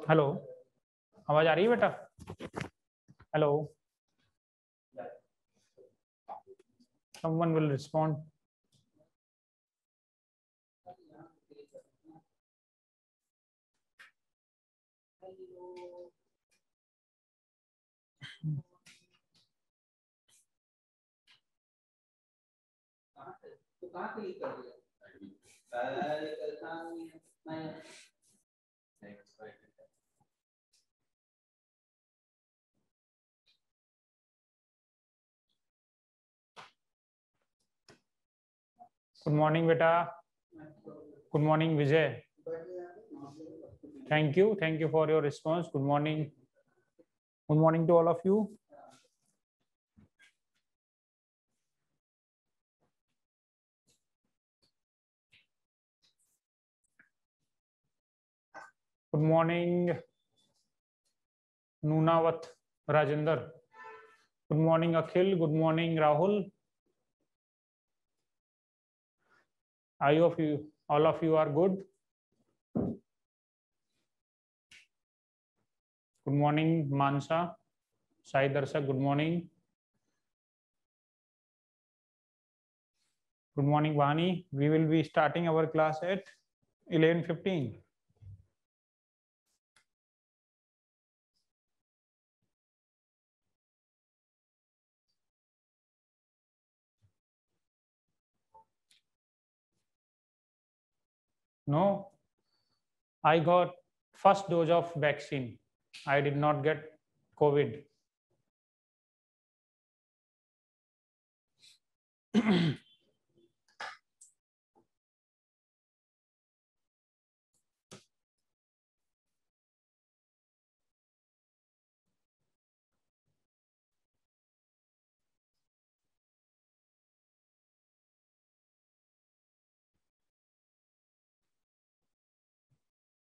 Hello, आवाज आ रही है बेटा? Hello, someone will respond. Good morning बेटा. Good morning Vijay. Thank you for your response. Good morning. Good morning to all of you. Good morning Noonavath Rajendra. Good morning Akhil. Good morning Rahul. I of you, all of you are good. Good morning Mansa. Sai Darshak good morning. Good morning, Vani. We will be starting our class at 11:15. No, I got first dose of vaccine. I did not get COVID.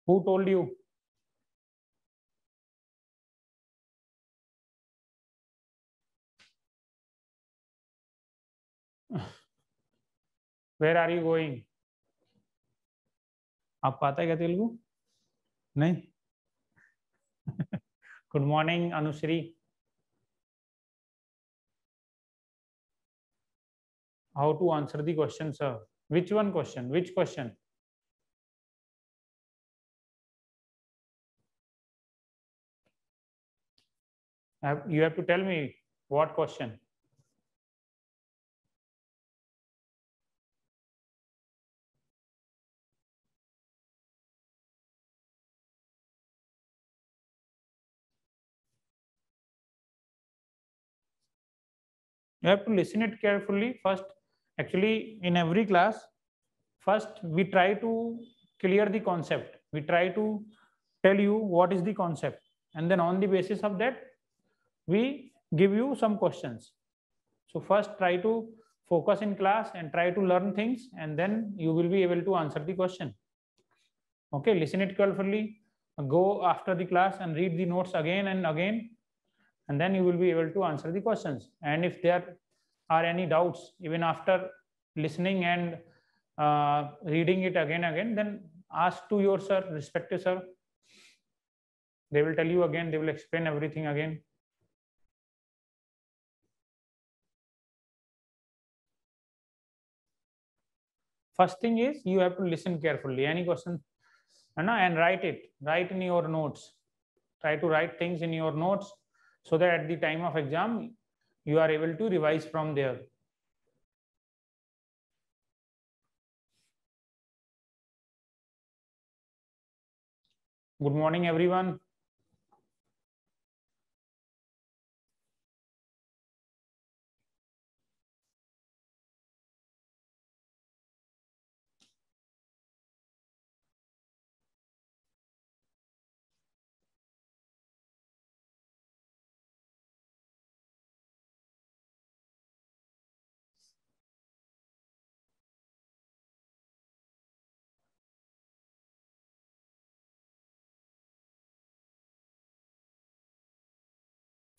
Who told you? Where are you going? आपको आता है क्या तेलुगु? नहीं. Good morning, Anushree. How to answer the question, sir? Which one question? Which question? You have to tell me what question. You have to listen it carefully first. Actually, in every class, first we try to clear the concept. We try to tell you what is the concept, and then on the basis of that we give you some questions. So first try to focus in class and try to learn things, and then you will be able to answer the question. Okay, listen it carefully, go after the class and read the notes again and again, and then you will be able to answer the questions. And if there are any doubts even after listening and reading it again, then ask to your sir, respective sir. They will tell you again, they will explain everything again. First thing is you have to listen carefully. Any question, and write in your notes. Try to write things in your notes so that at the time of exam you are able to revise from there. Good morning, everyone.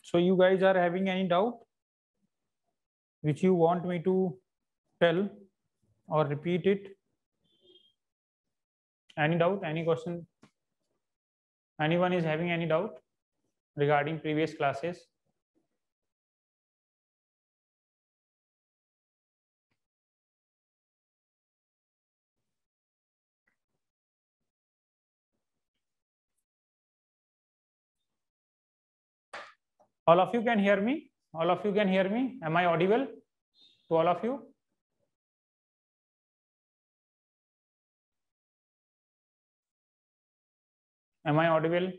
So you guys are having any doubt which you want me to tell or repeat it? Any doubt, any question? Anyone is having any doubt regarding previous classes? All of you can hear me? All of you can hear me? Am I audible to all of you? Am I audible?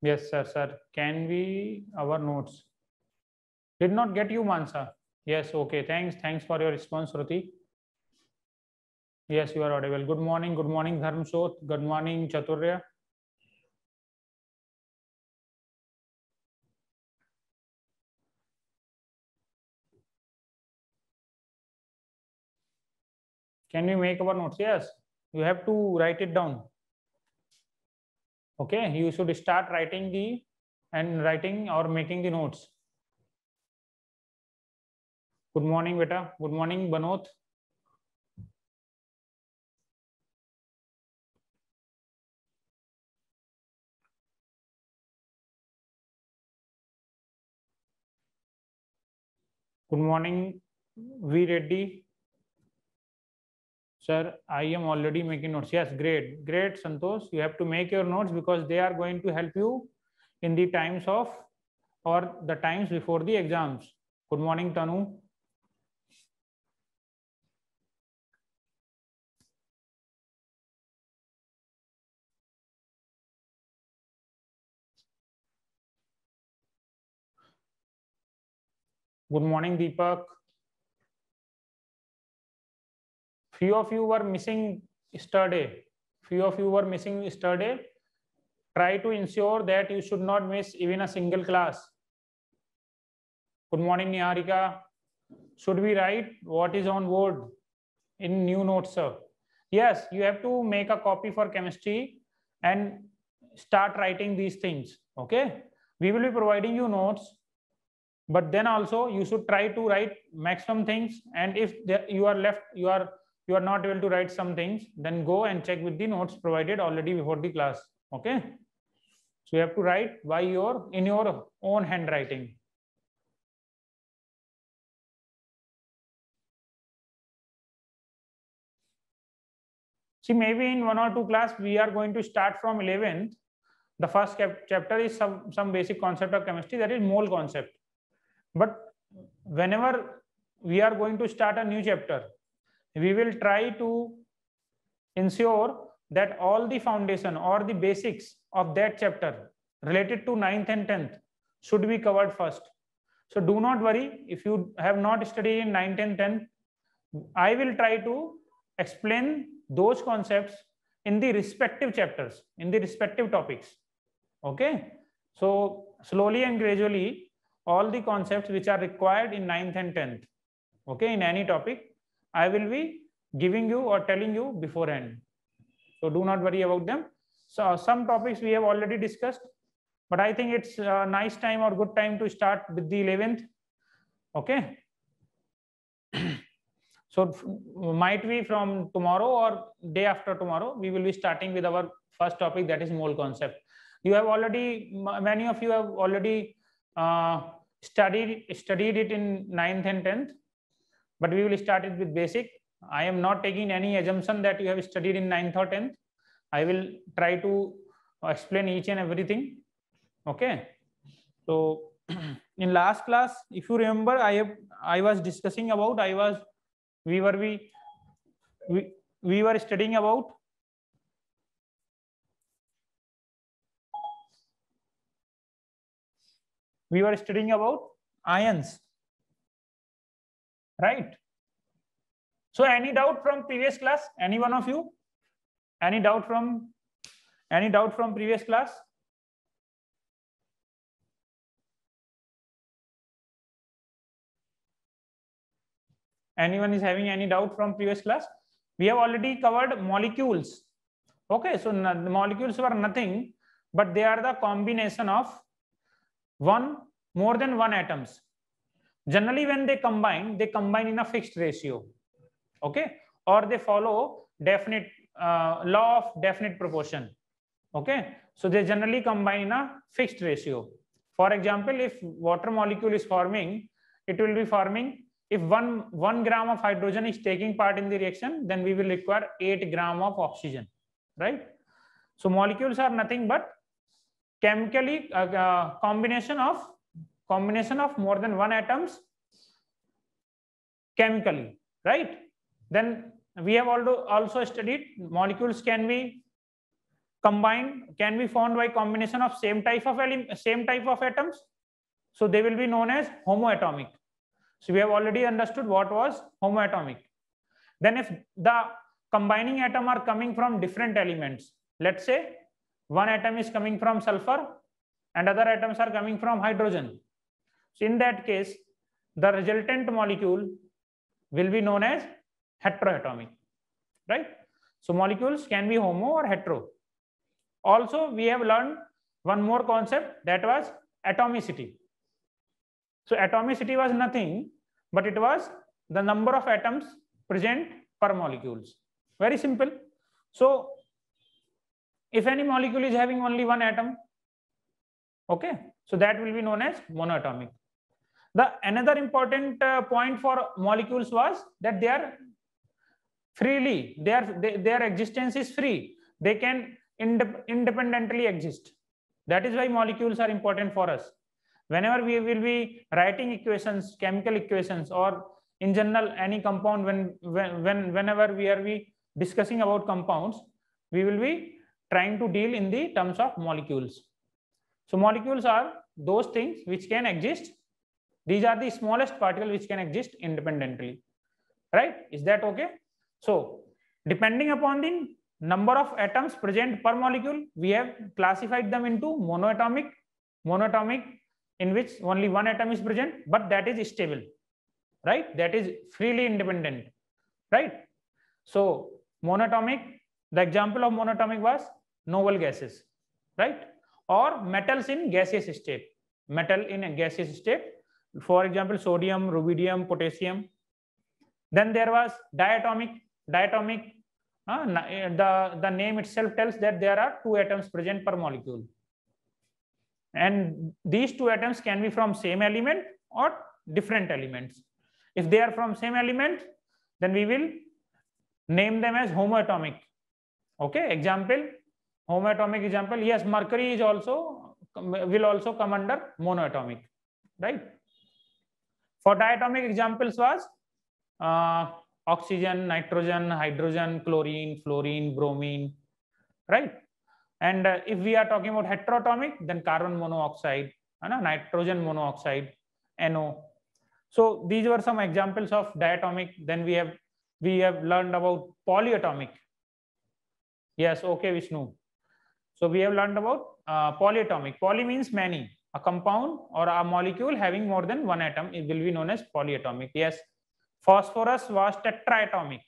Yes, sir. Can we our notes? Did not get you, Mansa. Yes, okay. Thanks for your response, Shruti. Yes, you are audible. Good morning, Dharmshot. Good morning, Chaturya. Can we make our notes? Yes, you have to write it down. Okay, you should start writing or making the notes. Good morning, beta. Good morning, Banot. Good morning, V Reddy. Sir, I am already making notes. Yes, great, Santosh. You have to make your notes because they are going to help you in the times of or the times before the exams. Good morning, Tanu. Good morning, Deepak. Few of you were missing yesterday. Try to ensure that you should not miss even a single class. Good morning, Niharika. Should we write what is on board in new notes, sir? Yes, you have to make a copy for chemistry and start writing these things. Okay, we will be providing you notes, but then also you should try to write maximum things. And if you are not able to write some things, then go and check with the notes provided already before the class. Okay, so you have to write in your own handwriting. See, maybe in 1 or 2 class we are going to start from 11th. The first chapter is some basic concept of chemistry, that is mole concept. But whenever we are going to start a new chapter, we will try to ensure that all the foundation or the basics of that chapter related to 9th and 10th should be covered first. So do not worry if you have not studied in 9th and 10th. I will try to explain those concepts in the respective chapters, in the respective topics. Okay, so slowly and gradually all the concepts which are required in 9th and 10th, okay, in any topic, I will be giving you or telling you beforehand. So do not worry about them. So some topics we have already discussed, but I think it's a nice time or good time to start with the 11th. Okay. So might be from tomorrow or day after tomorrow, we will be starting with our first topic, that is mole concept. You have already, many of you have already studied it in 9th and 10th, but we will start it with basic. I am not taking any assumption that you have studied in 9th or 10th. I will try to explain each and everything. Okay. So in last class, if you remember, I was discussing about, we were studying about ions, right? So any doubt from previous class? Any one of you? Any doubt from previous class? Anyone is having any doubt from previous class? We have already covered molecules. Okay, so the molecules were nothing, but they are the combination of more than one atoms. Generally, when they combine in a fixed ratio. Okay, or they follow definite law of definite proportion. Okay, so they generally combine in a fixed ratio. For example, if water molecule is forming, it will be forming, if one gram of hydrogen is taking part in the reaction, then we will require 8 gram of oxygen, right? So molecules are nothing but chemically combination of more than one atoms chemically, right? Then we have also studied molecules can be formed by combination of same type of atoms, so they will be known as homoatomic. So we have already understood what was homoatomic. Then if the combining atom are coming from different elements, let's say one atom is coming from sulfur and other atoms are coming from hydrogen, so in that case the resultant molecule will be known as heteroatomic, right? So molecules can be homo or hetero. Also we have learned one more concept, that was atomicity. So atomicity was nothing but it was the number of atoms present per molecules. Very simple. So if any molecule is having only one atom, okay, so that will be known as monoatomic. The another important point for molecules was that they are freely, their existence is free. They can independently exist. That is why molecules are important for us. Whenever we will be writing equations, chemical equations, or in general any compound, whenever we are discussing about compounds, we will be trying to deal in the terms of molecules. So molecules are those things which can exist. These are the smallest particles which can exist independently, right? Is that okay? So depending upon the number of atoms present per molecule, we have classified them into monoatomic, in which only one atom is present, but that is stable, right? That is freely independent, right? So monatomic, the example of monatomic was noble gases, right? Or metals in gaseous state. Metal in a gaseous state, for example, sodium, rubidium, potassium. Then there was diatomic. The name itself tells that there are 2 atoms present per molecule. And these 2 atoms can be from same element or different elements. If they are from same element, then we will name them as homoatomic. Okay, example, homoatomic example, yes, mercury is also will also come under monoatomic, right? For diatomic examples was oxygen, nitrogen, hydrogen, chlorine, fluorine, bromine, right? And if we are talking about heteroatomic, then carbon monoxide, nitrogen monoxide, NO. So these were some examples of diatomic. Then we have learned about polyatomic. Yes, okay, Vishnu. So we have learned about polyatomic. Poly means many. A compound or a molecule having more than one atom, it will be known as polyatomic. Yes. Phosphorus was tetraatomic.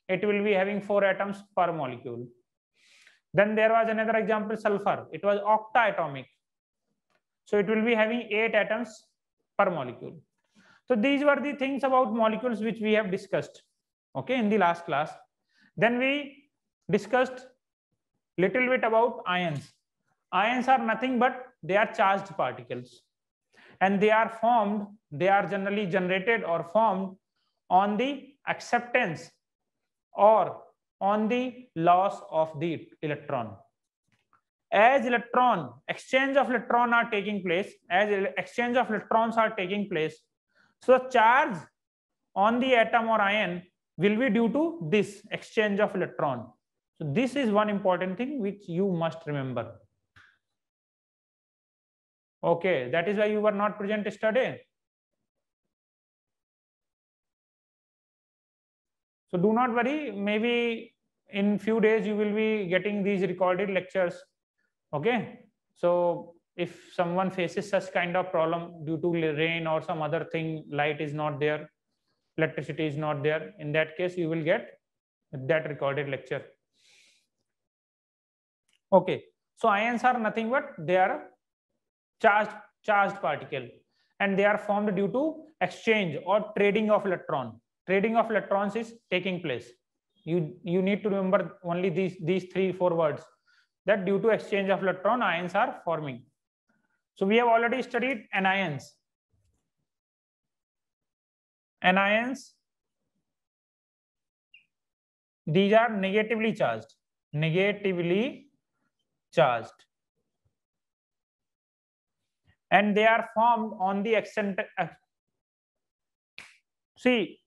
It will be having 4 atoms per molecule. Then there was another example, sulfur. It was octaatomic. So it will be having 8 atoms per molecule. So these were the things about molecules which we have discussed, okay, in the last class. Then we discussed little bit about ions. Ions are nothing but they are charged particles, and they are generally generated or formed on the acceptance or on the loss of the electron. As exchange of electrons are taking place, so the charge on the atom or ion will be due to this exchange of electron. So this is one important thing which you must remember. Okay, that is why you were not present yesterday. So do not worry, maybe in few days you will be getting these recorded lectures. Okay, so if someone faces such kind of problem due to rain or some other thing, light is not there, electricity is not there, in that case you will get that recorded lecture. Okay, so ions are nothing but they are charged particle, and they are formed due to exchange or trading of electron. Trading of electrons is taking place. You need to remember only these 3-4 words, that due to exchange of electron, ions are forming. So we have already studied anions. Anions, these are negatively charged. Negatively charged. And they are formed on the eccentric. See,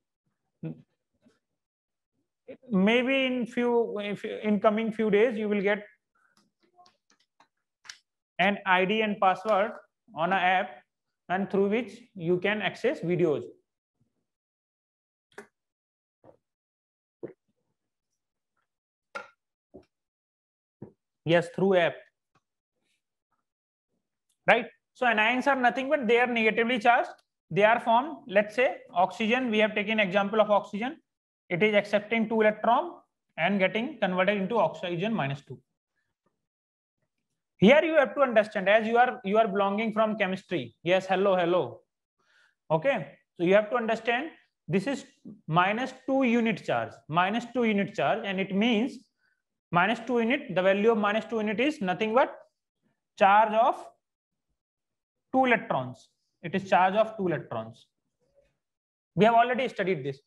maybe in coming few days you will get an ID and password on an app, and through which you can access videos. Yes, through app, right? So anions are nothing but they are negatively charged. They are formed, let's say oxygen, we have taken example of oxygen. It is accepting 2 electron and getting converted into oxygen -2. Here you have to understand, as you are belonging from chemistry. Yes, hello. Okay, so you have to understand this is -2 unit charge, -2 unit charge, and it means -2 unit. The value of -2 unit is nothing but charge of 2 electrons. It is charge of 2 electrons. We have already studied this.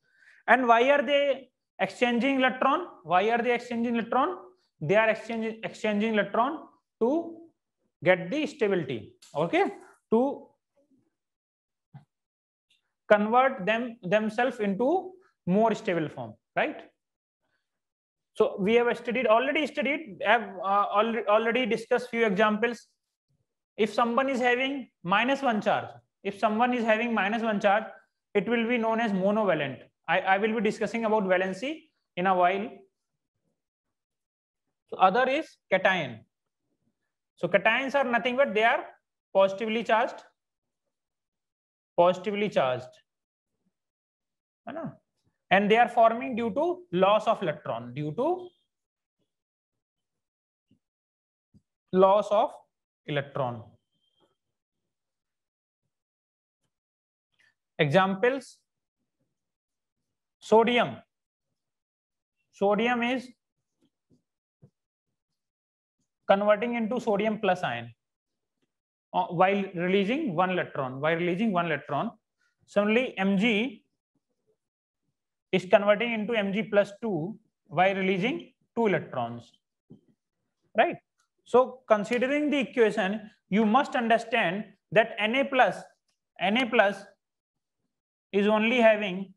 And why are they exchanging electron? Why are they exchanging electron? They are exchanging electron to get the stability. Okay, to convert themselves into more stable form, right? So we have already studied, already discussed few examples. If someone is having -1 charge, it will be known as monovalent. I will be discussing about valency in a while. So other is cation. So cations are nothing but they are positively charged. And they are forming due to loss of electron, Examples: sodium. Sodium is converting into sodium plus ion while releasing 1 electron. Similarly, Mg is converting into Mg plus 2 while releasing 2 electrons, right? So considering the equation, you must understand that Na plus is only having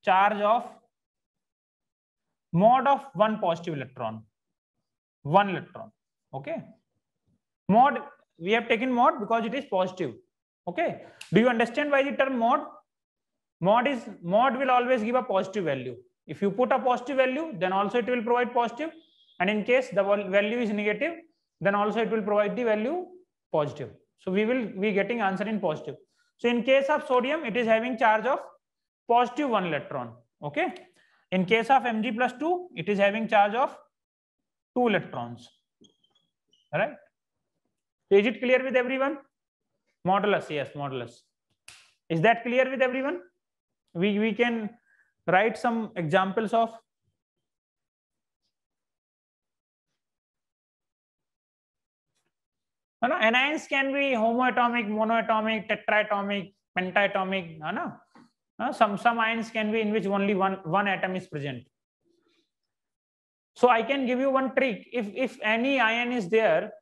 charge of mod of 1 positive electron. 1 electron. Okay. Mod, we have taken mod because it is positive. Okay. Do you understand why the term mod? Mod will always give a positive value. If you put a positive value, then also it will provide positive. And in case the value is negative, then also it will provide the value positive. So we will be getting answer in positive. So in case of sodium, it is having charge of positive 1 electron. Okay. In case of Mg plus 2, it is having charge of 2 electrons. All right. So is it clear with everyone? Modulus, yes, modulus. Is that clear with everyone? We can write some examples of anions. Can be homoatomic, monoatomic, tetraatomic, pentaatomic. Some ions can be in which only one atom is present. So I can give you one trick. If any ion is there,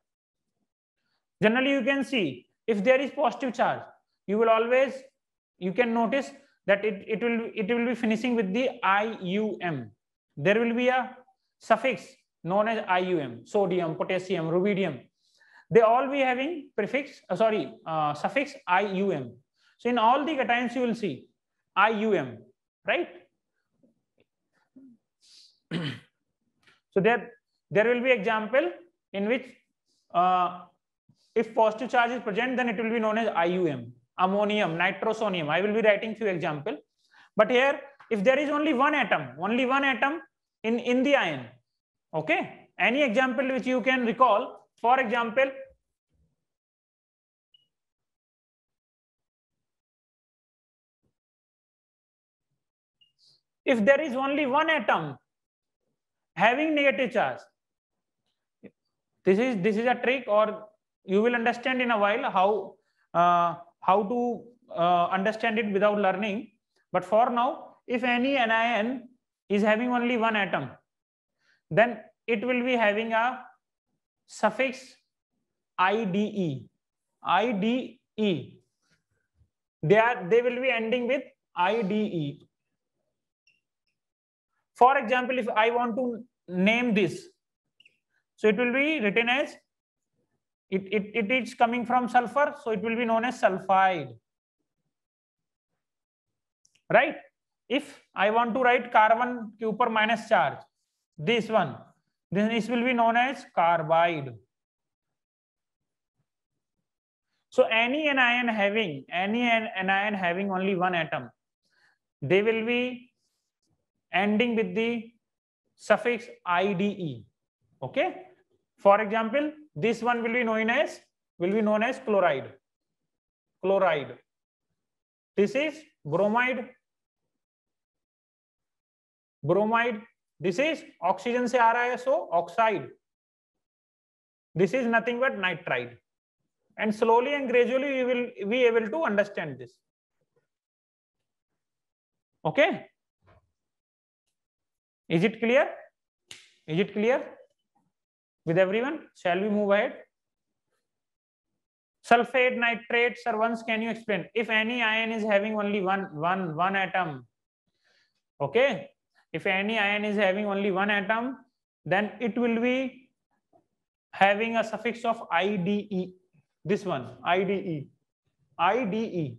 generally you can see if there is positive charge, you can notice that it will be finishing with the IUM. There will be a suffix known as IUM. Sodium, potassium, rubidium, they all be having suffix IUM. So in all the cations you will see IUM, right? So there will be example in which if positive charge is present, then it will be known as IUM. Ammonium, nitrosonium. I will be writing few example. But here, if there is only one atom in the ion, okay, any example which you can recall, for example, if there is only one atom having negative charge. This is a trick, or you will understand in a while how to understand it without learning. But for now, if any anion is having only one atom, then it will be having a suffix IDE. IDE. They will be ending with IDE. For example, if I want to name this, so it will be written as it is coming from sulfur, so it will be known as sulfide. Right? If I want to write carbon के ऊपर minus charge, this one, then this will be known as carbide. So any anion having only one atom, they will be ending with the suffix IDE. Okay. For example, this one will be known as chloride. Chloride. This is bromide. Bromide. This is oxygen से आ रहा है, so oxide. This is nothing but nitride. And slowly and gradually you will be able to understand this. Okay. Is it clear? Is it clear with everyone? Shall we move ahead? Sulfate, nitrate, sir, once can you explain? If any ion is having only one atom, okay? If any ion is having only one atom, then it will be having a suffix of IDE. This one, IDE. IDE.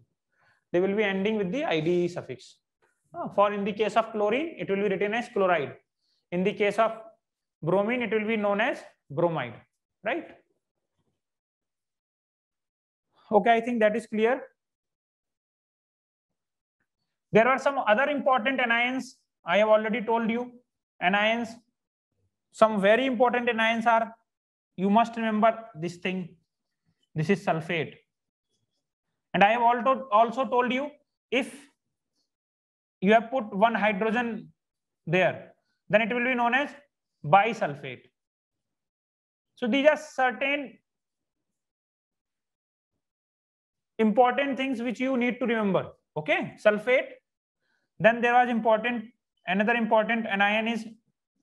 They will be ending with the IDE suffix. For in the case of chlorine, it will be written as chloride. In the case of bromine, it will be known as bromide, right? Okay, I think that is clear. There are some other important anions. I have already told you anions. Some very important anions are, you must remember this thing. This is sulfate. And I have also told you, if you have put one hydrogen there, then it will be known as bisulfate. So these are certain important things which you need to remember. Okay, sulfate. Then there was another important anion is,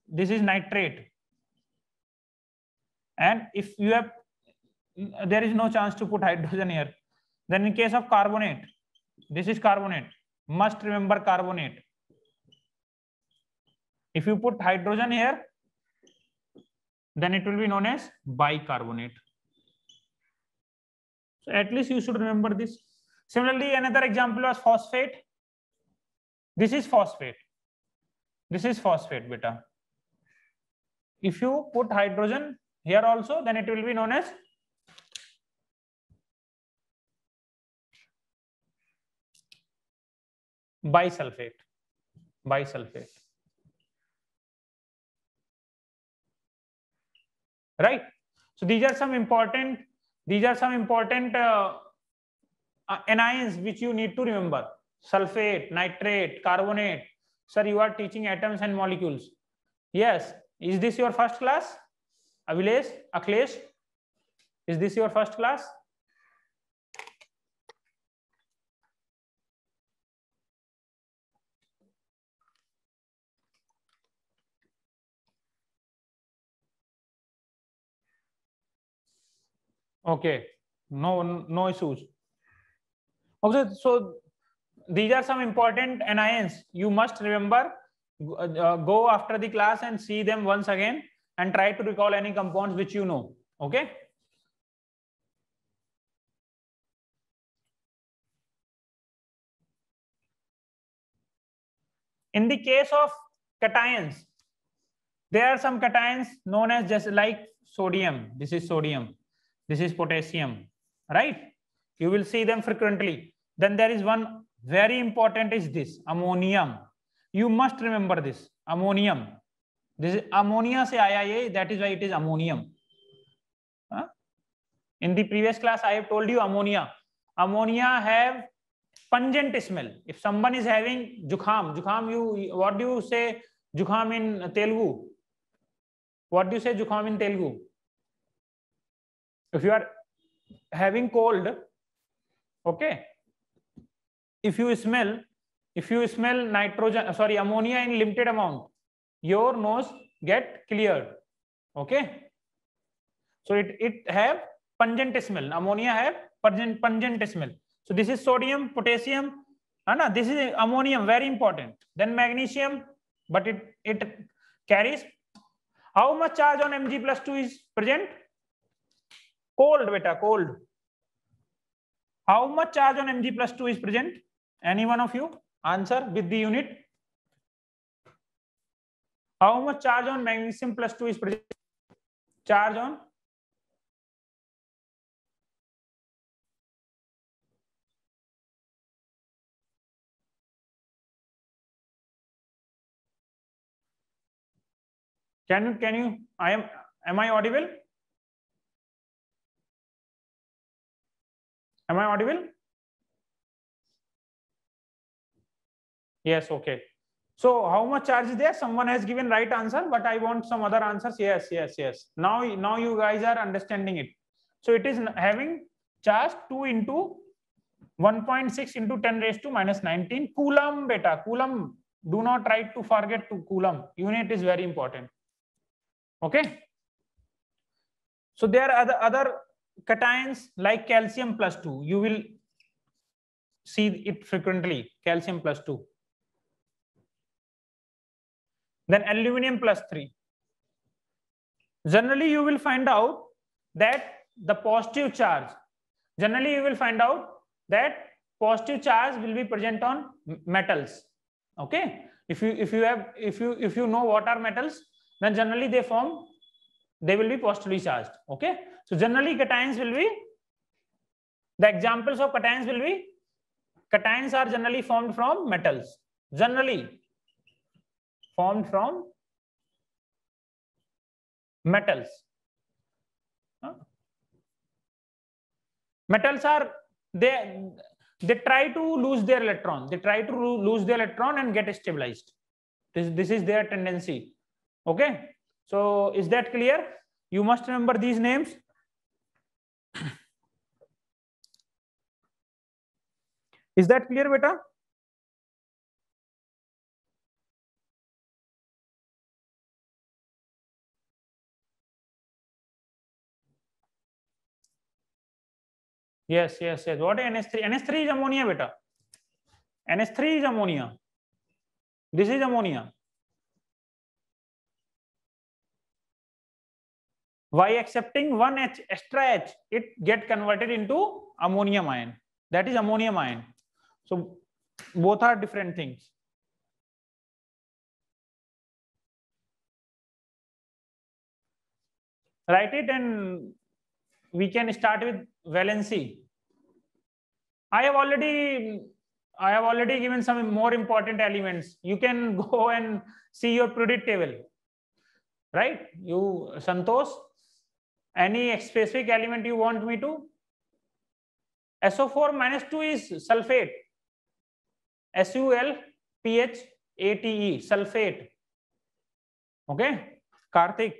this is nitrate. And if you have, there is no chance to put hydrogen here. Then in case of carbonate, this is carbonate. Must remember carbonate. If you put hydrogen here, then it will be known as bicarbonate. So at least you should remember this. Similarly, another example was phosphate. This is phosphate. This is phosphate, beta. If you put hydrogen here also, then it will be known as bisulfate. Bisulfate. Right? So these are some important anions which you need to remember. Sulfate, nitrate, carbonate. Sir, you are teaching atoms and molecules. Yes. Is this your first class? Akhilesh? Is this your first class? Okay. No issues. Okay, so these are some important anions. You must remember, go after the class and see them once again and try to recall any compounds which you know. Okay. In the case of cations, there are some cations known as just like sodium. This is sodium. This is potassium, right? You will see them frequently. Then there is one very important is this ammonium. You must remember this ammonium. This is ammonia se aaya ye, that is why it is ammonium. In the previous class, I have told you ammonia. Ammonia have pungent smell. If someone is having jukham, what do you say jukham in Telugu? What do you say जुखाम in Telugu? If you are having cold, okay, if you smell nitrogen, sorry, ammonia in limited amount, your nose get cleared. Okay, so it have pungent smell. Ammonia have pungent smell. So this is sodium, potassium, this is ammonium, very important. Then magnesium, but it carries how much charge on Mg+2 is present? Cold, beta, cold. How much charge on Mg+2 is present? Any one of you answer with the unit. How much charge on magnesium +2 is present? Charge on can you am I audible? Am I audible? Yes, okay. So how much charge is there? Someone has given right answer, but I want some other answers. Yes. Now you guys are understanding it. So it is having charge 2 into 1.6 into 10⁻⁻19 coulomb, beta, coulomb. Do not try to forget to coulomb. Unit is very important. Okay. So there are other cations like calcium +2. You will see it frequently, calcium +2. Then aluminium +3. Generally, you will find out that the positive charge. Generally, you will find out that positive charge will be present on metals. Okay. If you know what are metals, then generally they will be positively charged. Okay. So generally, cations will be, the examples of cations will be, cations are generally formed from metals. Generally formed from metals. Metals are, they try to lose their electron. They try to lose their electron and get stabilized. This is their tendency. Okay. So is that clear? You must remember these names. Is that clear, beta? Yes. What is NH3? NH3 is ammonia, beta. NH3 is ammonia. This is ammonia. By accepting one H, extra H, it get converted into ammonium ion. That is ammonium ion. So both are different things. Write it and we can start with valency. I have already given some more important elements. You can go and see your periodic table. Right? You, Santosh, any specific element you want me to? SO4 - 2 is sulfate. SULPHATE, sulfate. Okay, Karthik.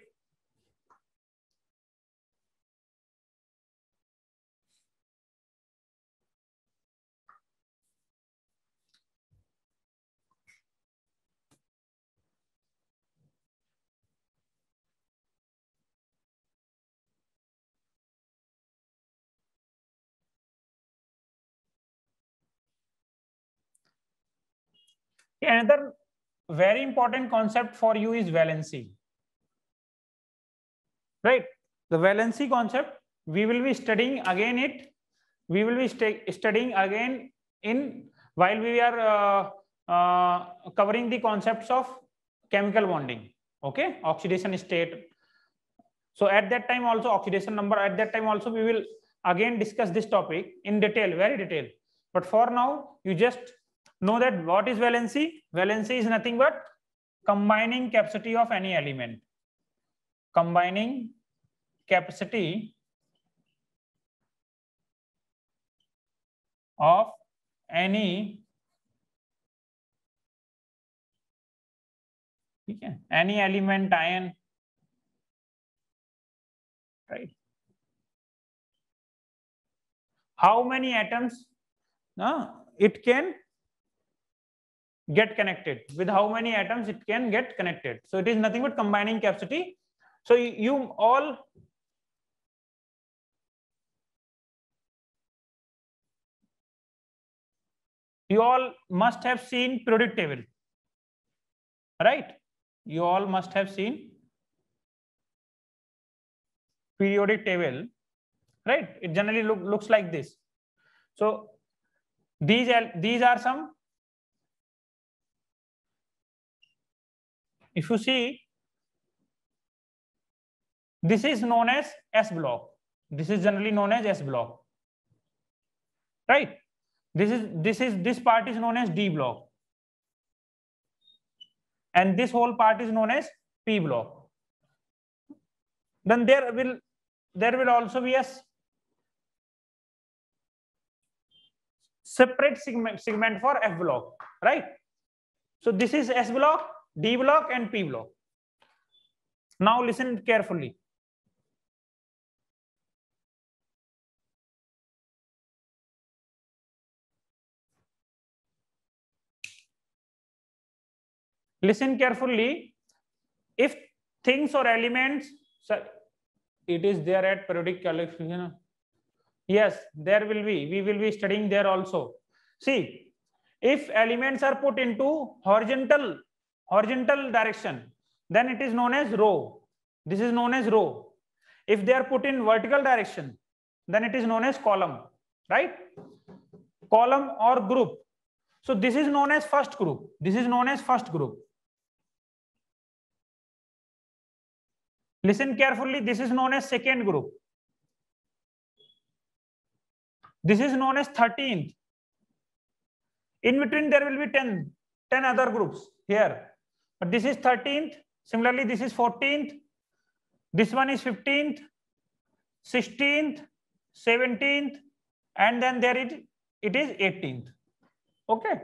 Another very important concept for you is valency. Right? The valency concept, we will be studying again it. We will be studying again in while we are covering the concepts of chemical bonding. Okay, oxidation state. So at that time also, oxidation number, at that time also we will again discuss this topic in detail, very detailed. But for now, you just know that what is valency. Valency is nothing but combining capacity of any element. Combining capacity of any element, ion right? How many atoms it can get connected, with how many atoms it can get connected. So it is nothing but combining capacity. So you all must have seen periodic table, right? You all must have seen periodic table, right? It generally looks like this. So these are some, if you see, this is known as S block. This is generally known as S block, right? This part is known as D block, and this whole part is known as P block. Then there will also be a separate segment for F block, right? So this is S block, D block, and P block. Now listen carefully. Listen carefully. If things or elements, it is there at periodic calculation. Yes, there will be. We will be studying there also. See, if elements are put into horizontal direction, then it is known as row. This is known as row. If they are put in vertical direction, then it is known as column, right? Column or group. So this is known as first group. This is known as first group. Listen carefully. This is known as second group. This is known as 13th. In between there will be 10 other groups here. But this is 13th. Similarly, this is 14th. This one is 15th, 16th, 17th, and then there it is 18th. Okay.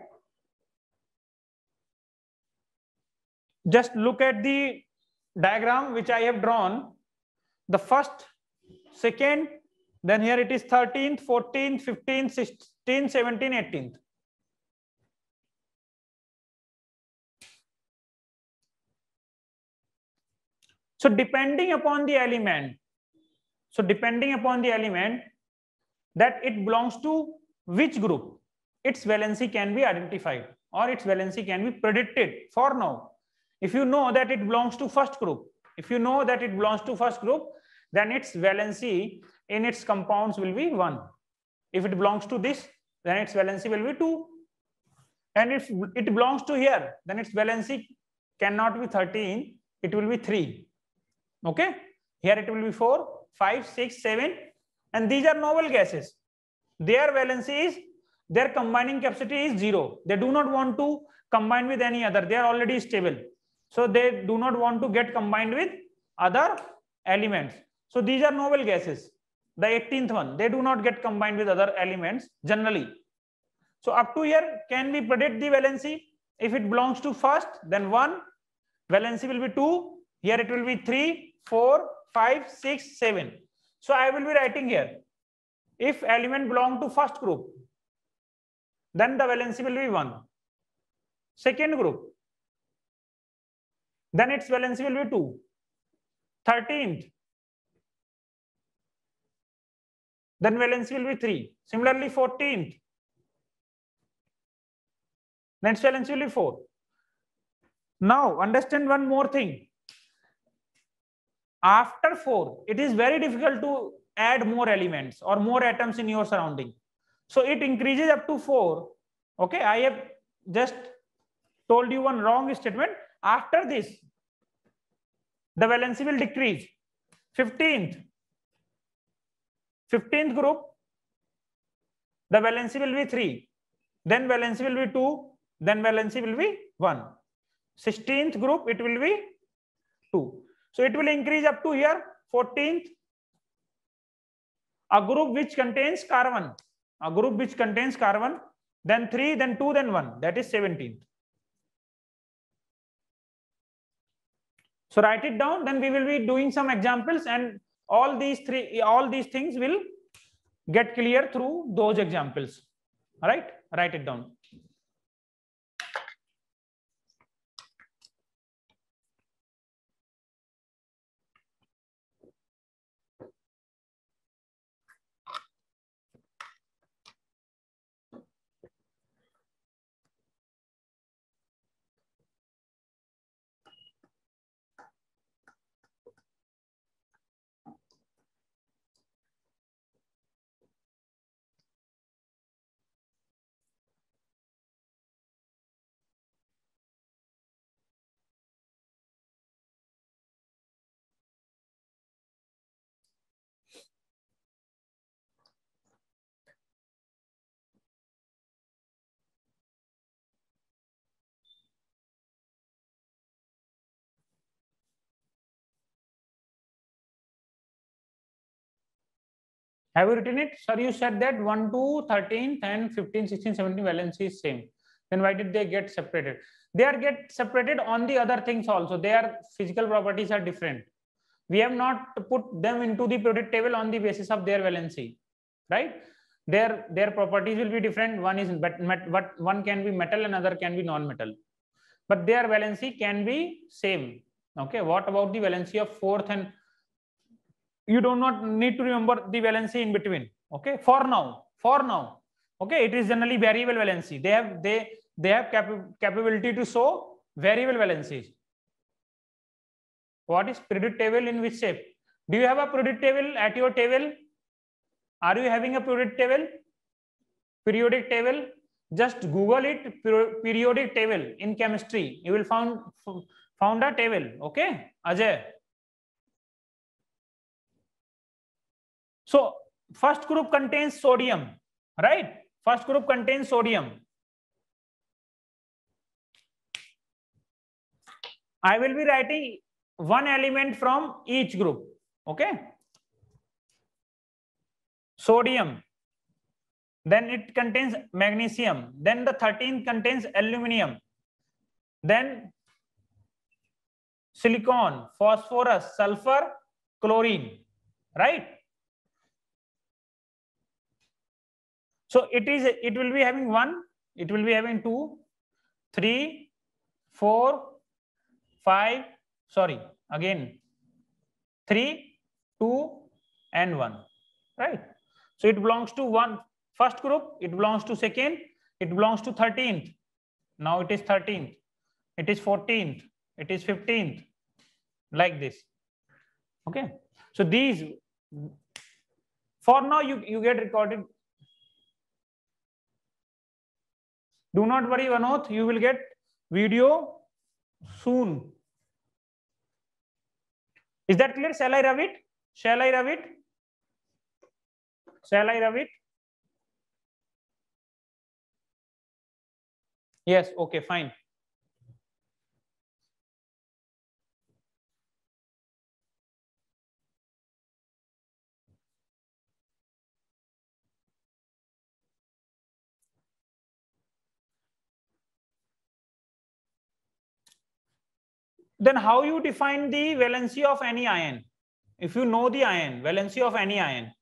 Just look at the diagram which I have drawn. The first, second, then here it is 13th, 14th, 15th, 16th, 17th, 18th. So depending upon the element, that it belongs to which group, its valency can be identified or its valency can be predicted for now. If you know that it belongs to first group, then its valency in its compounds will be 1. If it belongs to this, then its valency will be 2. And if it belongs to here, then its valency cannot be 13, it will be 3. Okay, here it will be 4, 5, 6, 7, and these are noble gases. Their valency is, their combining capacity is 0. They do not want to combine with any other. They are already stable, so they do not want to get combined with other elements. So these are noble gases. The 18th one, they do not get combined with other elements generally. So up to here, can we predict the valency? If it belongs to first, then 1, valency will be 2. Here it will be 3, 4, 5, 6, 7. So I will be writing here, if element belong to first group, then the valency will be 1. Second group, then its valency will be 2. 13th, then valency will be 3. Similarly, 14th, then its valency will be 4. Now understand one more thing. After 4, it is very difficult to add more elements or more atoms in your surrounding. So it increases up to 4. Okay, I have just told you one wrong statement. After this, the valency will decrease. 15th group, the valency will be 3. Then valency will be 2. Then valency will be 1. 16th group, it will be 2. So it will increase up to here. 14th, a group which contains carbon, then 3, then 2, then 1, that is 17th. So write it down, then we will be doing some examples and all these things will get clear through those examples. All right, write it down. Have you written it? Sir, you said that 1 to 13, 10, 15, 16, 17 valency is same. Then why did they get separated? They are get separated on the other things also. Their physical properties are different. We have not put them into the periodic table on the basis of their valency, right? Their properties will be different. One is one can be metal, another can be non-metal, but their valency can be same. Okay. What about the valency of fourth and you do not need to remember the valency in between. Okay, for now, okay, it is generally variable valency. They have capability to show variable valencies. What is periodic table in which shape? Do you have a periodic table at your table? Are you having a periodic table? Periodic table, just Google it, periodic table in chemistry. You will found a table. Okay, Ajay. So first group contains sodium, right? First group contains sodium. I will be writing one element from each group. Okay. Sodium. Then it contains magnesium. Then the 13th contains aluminium. Then silicon, phosphorus, sulfur, chlorine, right? So it will be having 1, it will be having 2, 3, 4, 5, sorry, again 3, 2, and 1, right? So it belongs to first group, it belongs to second, it belongs to 13th. Now it is 13th, it is 14th, it is 15th, like this. Okay. So these, for now, you get recorded. Do not worry, Vinod, you will get video soon. Is that clear? Shall I rub it? Shall I rub it? Shall I rub it? Yes, okay, fine. Then how you define the valency of any ion? If you know the ion, valency of any ion.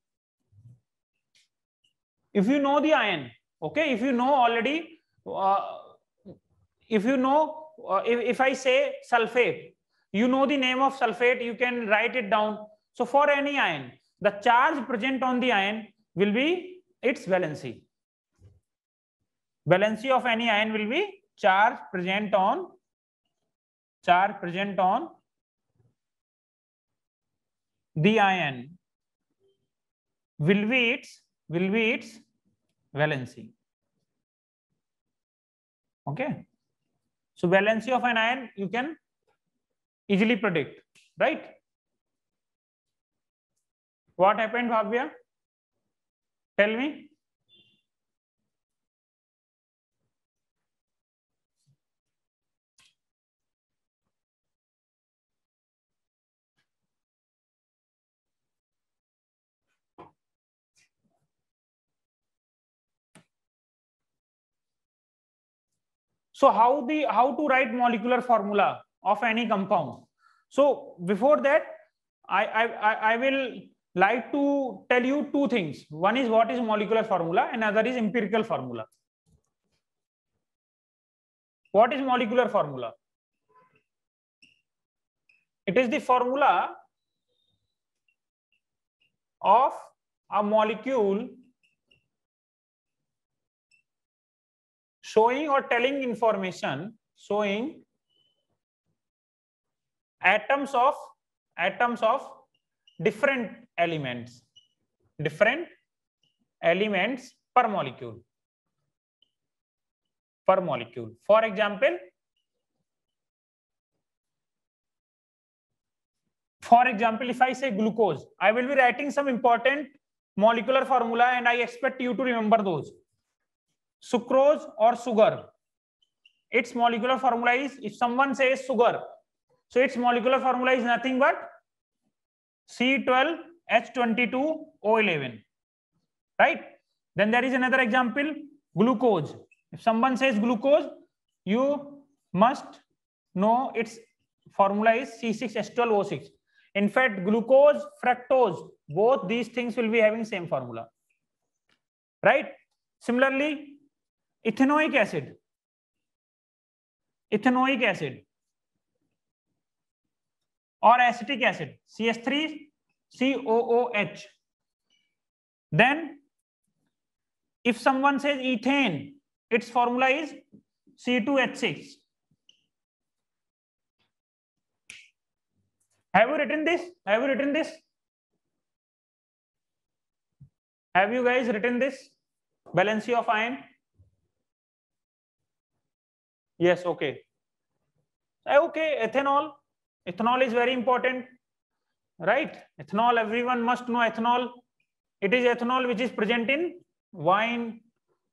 If you know the ion, okay, if you know already, if you know, if I say sulfate, you know the name of sulfate, you can write it down. So for any ion, the charge present on the ion will be its valency. Valency of any ion will be charge present on the ion will be its valency. Okay. So valency of an ion you can easily predict, right? What happened, Bhavya? Tell me. So how to write molecular formula of any compound? So before that, I will like to tell you two things. One is what is molecular formula, and other is empirical formula. What is molecular formula? It is the formula of a molecule showing or telling information, showing atoms of different elements per molecule. For example, if I say glucose, I will be writing some important molecular formula and I expect you to remember those. Sucrose or sugar, its molecular formula is, if someone says sugar, so its molecular formula is nothing but C12H22O11, right? Then there is another example, glucose. If someone says glucose, you must know its formula is C6H12O6. In fact, glucose, fructose, both these things will be having same formula, right? Similarly, ethanoic acid or acetic acid, CH3COOH. Then if someone says ethane, its formula is C2H6. Have you written this? Have you guys written this? Valency of ion? Yes, okay. Okay, ethanol. Ethanol is very important, right? Ethanol, everyone must know ethanol. It is ethanol which is present in wine,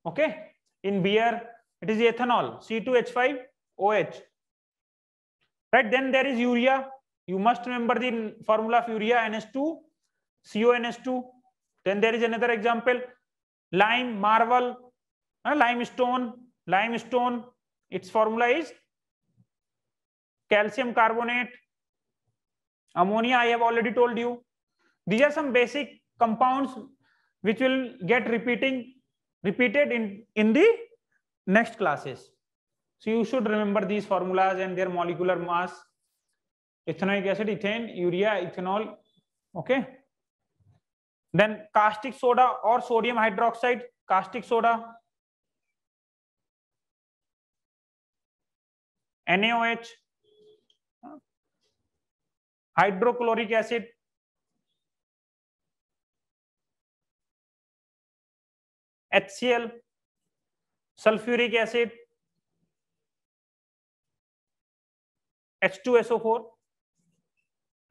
okay? In beer, it is ethanol, C2H5OH. Right, then there is urea. You must remember the formula of urea, NH2, CONH2. Then there is another example, lime, marble, limestone. Its formula is calcium carbonate. Ammonia, I have already told you. These are some basic compounds which will get repeated in the next classes. So you should remember these formulas and their molecular mass. Ethanoic acid, ethane, urea, ethanol. Okay. Then caustic soda or sodium hydroxide, caustic soda, NaOH, hydrochloric acid, HCl, sulfuric acid, H2SO4,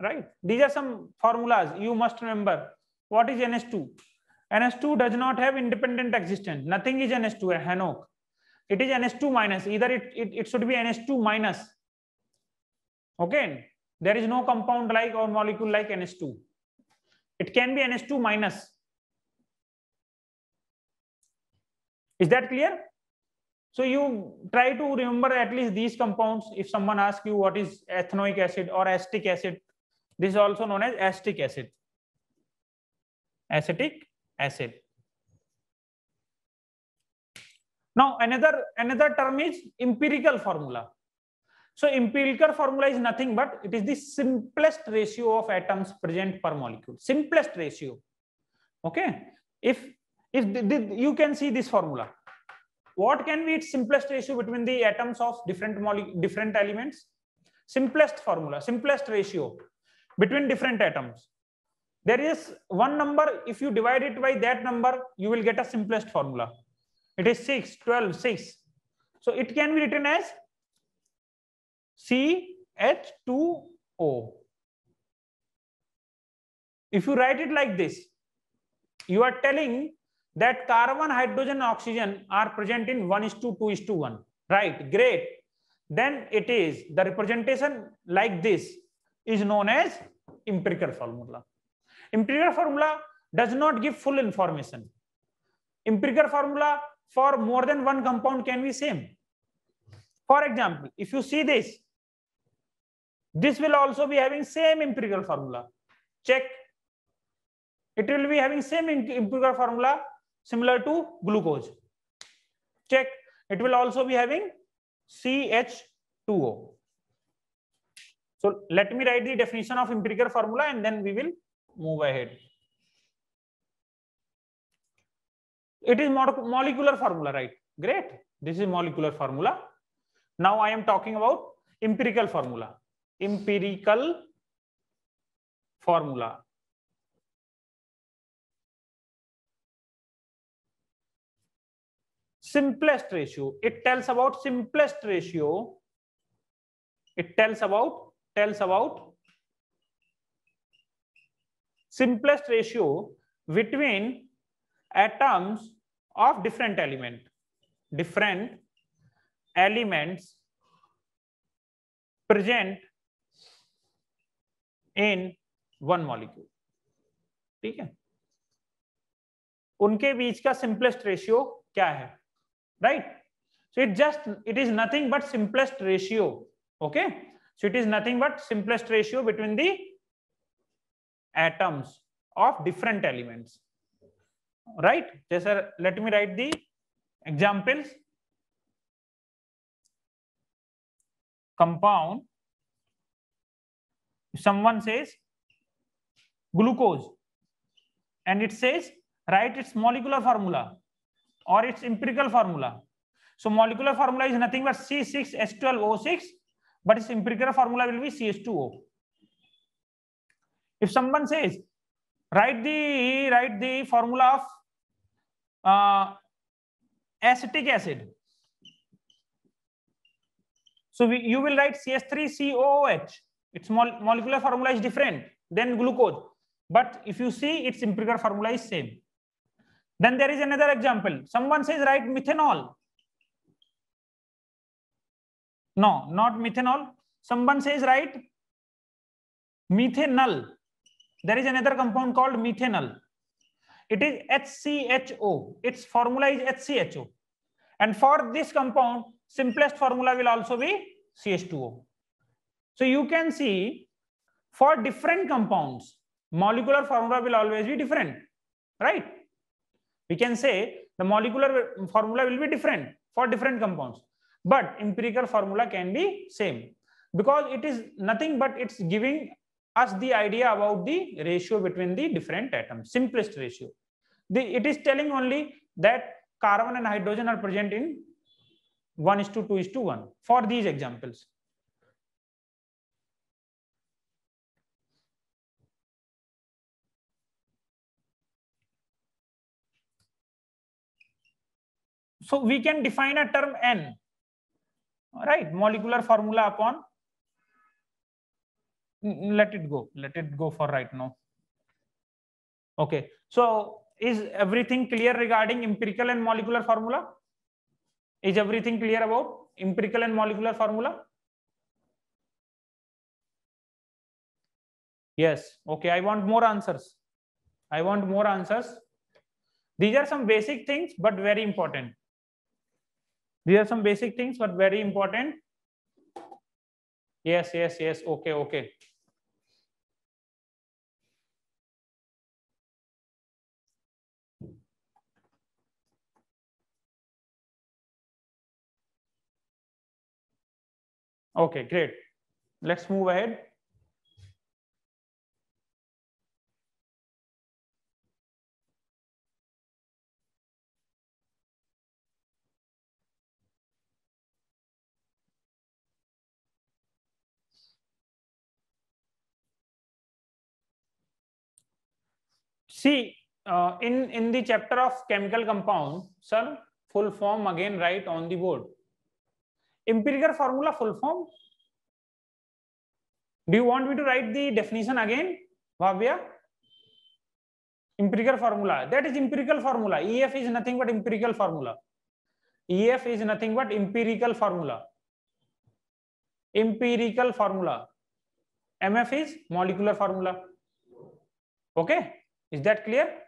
right? These are some formulas you must remember. What is NH2? NH2 does not have independent existence. Nothing is NH2, HNO. It is NH2 minus. Either it should be NH2 minus. Okay. There is no compound like or molecule like NH2. It can be NH2 minus. Is that clear? So you try to remember at least these compounds. If someone asks you what is ethanoic acid or acetic acid, this is also known as acetic acid. Acetic acid. Now another term is empirical formula. So empirical formula is nothing but it is the simplest ratio of atoms present per molecule. Simplest ratio. Okay. If you can see this formula. What can be its simplest ratio between the atoms of different elements? Simplest formula, simplest ratio between different atoms. There is one number. If you divide it by that number, you will get a simplest formula. It is 6, 12, 6. So it can be written as CH2O. If you write it like this, you are telling that carbon, hydrogen, oxygen are present in 1:2:1. Right, great. Then it is the representation like this is known as empirical formula. Empirical formula does not give full information. Empirical formula for more than one compound can be same. For example, if you see this will also be having same empirical formula. check. It will be having same empirical formula similar to glucose. Check. It will also be having CH2O. So let me write the definition of empirical formula and then we will move ahead. It is molecular formula, right? Great. This is molecular formula. Now I am talking about empirical formula. Empirical formula. Simplest ratio. It tells about simplest ratio. It tells about simplest ratio between atoms of different elements present in one molecule. ठीक है, उनके बीच का simplest ratio क्या है, right? So it is nothing but simplest ratio. Okay, so it is nothing but simplest ratio between the atoms of different elements, right? जैसे let me write the examples. Compound. If someone says glucose and it says write its molecular formula or its empirical formula. So molecular formula is nothing but C6H12O6, but its empirical formula will be CH2O. If someone says write the formula of acetic acid, so you will write CH3COOH. Its molecular formula is different than glucose, but if you see its empirical formula is same. Then there is another example. Someone says write methanol. No, not methanol. Someone says write methanol. There is another compound called methanol. It is HCHO. Its formula is HCHO. And for this compound, simplest formula will also be CH2O. So you can see for different compounds, molecular formula will always be different, right? We can say the molecular formula will be different for different compounds, but empirical formula can be same, because it is nothing but it's giving us the idea about the ratio between the different atoms, simplest ratio. It is telling only that carbon and hydrogen are present in 1:2:1 for these examples. So we can define a term N, right? Molecular formula upon, let it go for right now. Okay, so is everything clear regarding empirical and molecular formula? Is everything clear about empirical and molecular formula? Yes. Okay, I want more answers. These are some basic things, but very important. Yes. Okay. Okay, great. Let's move ahead. See, in the chapter of chemical compound, sir, full form again write on the board. Empirical formula full form. Do you want me to write the definition again, Bhavya? Empirical formula. That is empirical formula. EF is nothing but empirical formula. Empirical formula. MF is molecular formula. Okay, is that clear?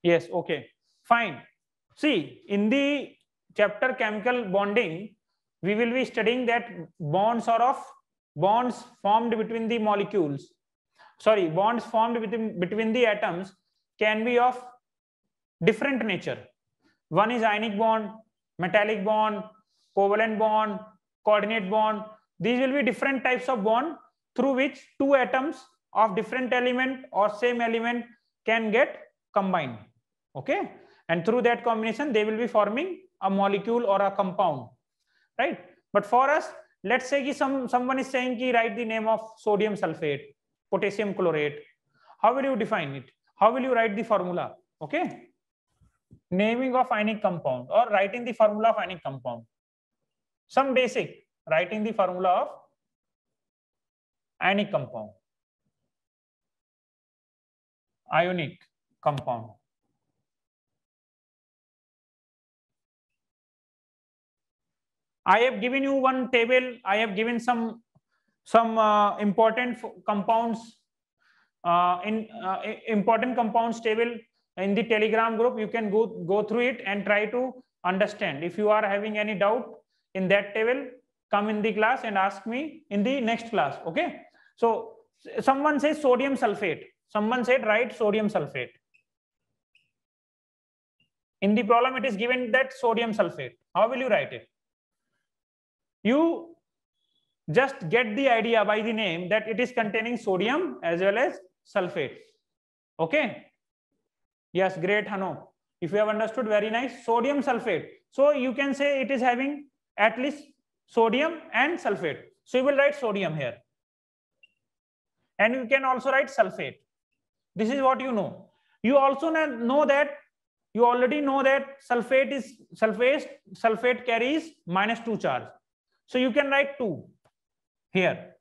Yes, okay, fine. See, in the chapter chemical bonding, we will be studying that bonds formed between the molecules, sorry, bonds formed between the atoms can be of different nature. One is ionic bond, metallic bond, covalent bond, coordinate bond. These will be different types of bond through which two atoms of different element or same element can get combined. Okay, and through that combination they will be forming a molecule or a compound, right? But for us, let's say someone is saying ki write the name of sodium sulfate, potassium chlorate. How will you define it? How will you write the formula? Okay, naming of ionic compound or writing the formula of ionic compound. Some basic, writing the formula of ionic compound, ionic compound. I have given you one table. I have given some important compounds important compounds table in the Telegram group. You can go through it and try to understand. If you are having any doubt in that table, come in the class and ask me in the next class. Okay. So someone says sodium sulfate. Someone said write sodium sulfate. In the problem, it is given that sodium sulfate. How will you write it? You just get the idea by the name that it is containing sodium as well as sulfate. Okay. Yes, great, Hano. If you have understood, very nice. Sodium sulfate. So you can say it is having at least sodium and sulfate. So you will write sodium here. And you can also write sulfate. This is what you know. You also know that you already know that sulfate carries -2 charge. So you can write 2 here.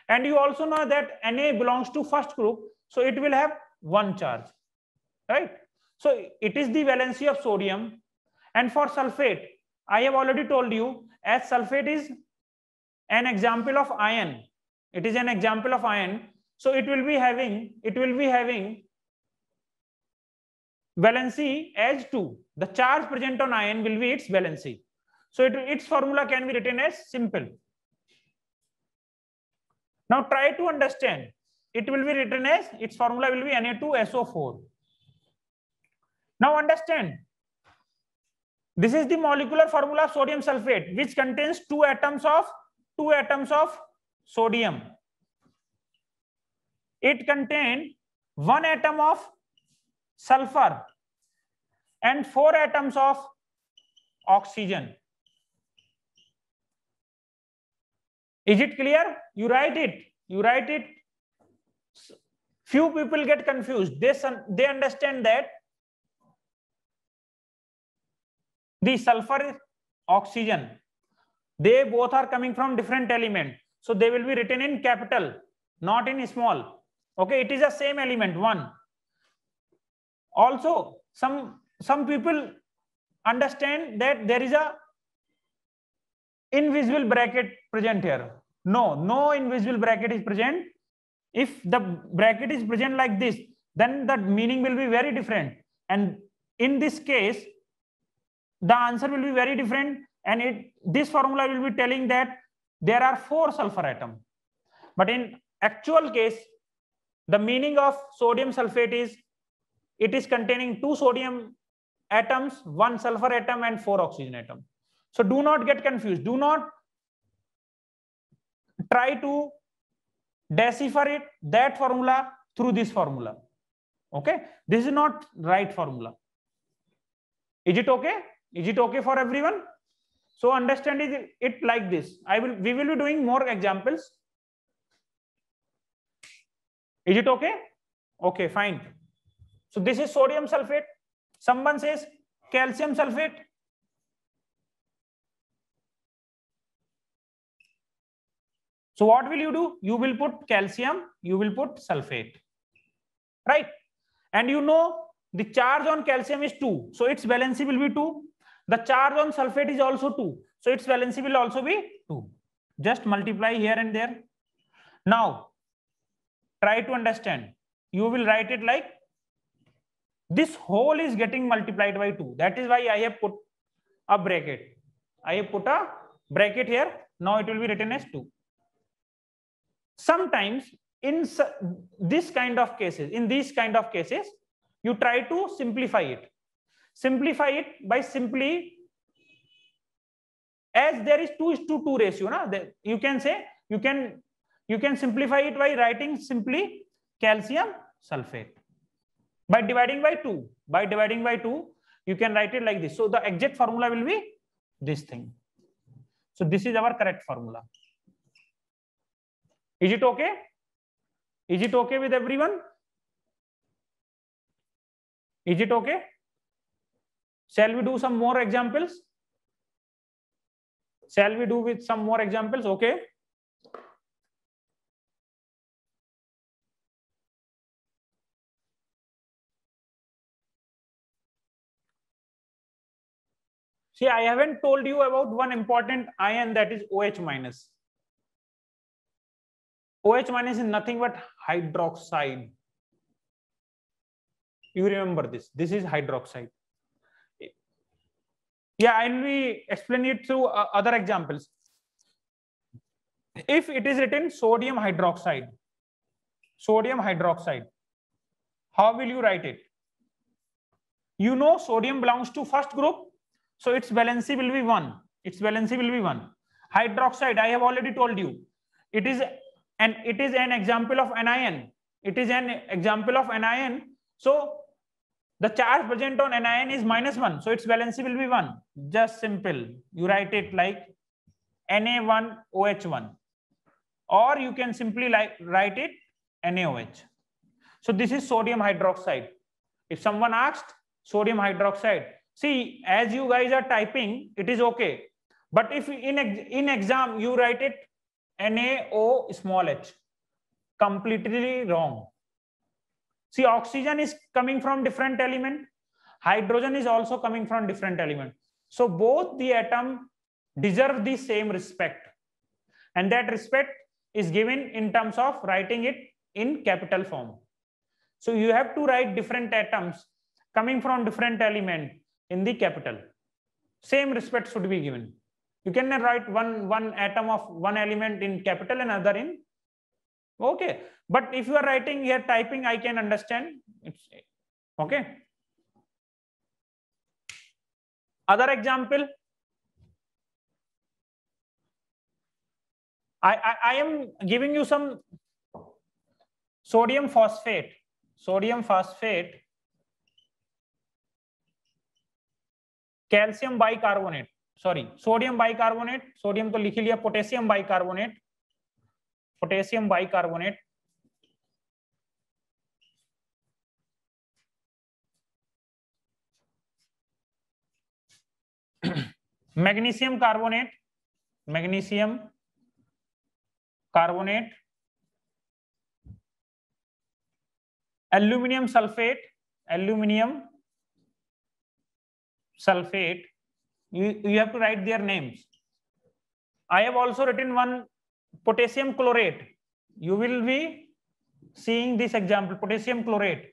And you also know that Na belongs to first group. So it will have 1 charge. Right? So it is the valency of sodium. And for sulfate, I have already told you, as sulfate is an example of iron. It is an example of iron. So it will be having valency as 2. The charge present on iron will be its valency. So its formula can be written as simple. Now try to understand. It will be written as, its formula will be Na2SO4. Now understand. This is the molecular formula of sodium sulfate, which contains two atoms of sodium. It contains 1 atom of sulfur and 4 atoms of oxygen. Is it clear? You write it. Few people get confused. They understand that the sulfur is oxygen. They both are coming from different element. So they will be written in capital, not in small. Okay, it is the same element, 1. Also, some people understand that there is a invisible bracket present here. No invisible bracket is present. If the bracket is present like this, then the meaning will be very different. And in this case, the answer will be very different. And this formula will be telling that there are 4 sulfur atoms. But in actual case, the meaning of sodium sulfate is, it is containing 2 sodium atoms, 1 sulfur atom and 4 oxygen atom. So do not get confused. Do not try to decipher that formula through this formula. Okay, this is not right formula. Is it okay? Is it okay for everyone? So understand it like this. We will be doing more examples. Is it okay? Okay, fine. So this is sodium sulfate. Someone says calcium sulfate. So what will you do? You will put calcium, you will put sulfate, right? And you know the charge on calcium is 2. So its valency will be 2. The charge on sulfate is also 2. So its valency will also be 2. Just multiply here and there. Now, try to understand. You will write it like this whole is getting multiplied by 2. That is why I have put a bracket. I have put a bracket here. Now it will be written as 2. Sometimes in these kind of cases, you try to simplify it. Simplify it by simply, as there is 2:2 ratio, na, you can say you can simplify it by writing simply calcium sulfate by dividing by 2. By dividing by 2, you can write it like this. So the exact formula will be this thing. So this is our correct formula. Is it okay? Is it okay with everyone? Is it okay? Shall we do some more examples? Shall we do with some more examples? Okay. See, I haven't told you about one important ion, that is OH minus. OH minus is nothing but hydroxide. You remember this. This is hydroxide. Yeah, I will explain it through other examples. If it is written sodium hydroxide, how will you write it? You know sodium belongs to first group, so its valency will be 1. Its valency will be 1. Hydroxide, I have already told you, it is an example of anion. It is an example of anion. So the charge present on anion is -1, so its valency will be 1. Just simple. You write it like Na1OH1, or you can simply write it NaOH. So this is sodium hydroxide. If someone asked sodium hydroxide, see, as you guys are typing, it is okay. But if in exam you write it NaO small h, completely wrong. See, oxygen is coming from different element. Hydrogen is also coming from different element. So both the atom deserve the same respect. And that respect is given in terms of writing it in capital form. So you have to write different atoms coming from different element in the capital. Same respect should be given. You cannot write one atom of one element in capital and other in, okay. But if you are writing here, typing, I can understand. It's okay. Other example, I am giving you some sodium phosphate, calcium bicarbonate, sorry, sodium bicarbonate, sodium तो लिख लिया, potassium bicarbonate, magnesium carbonate, aluminium sulfate, you have to write their names. I have also written one potassium chlorate. You will be seeing this example, potassium chlorate.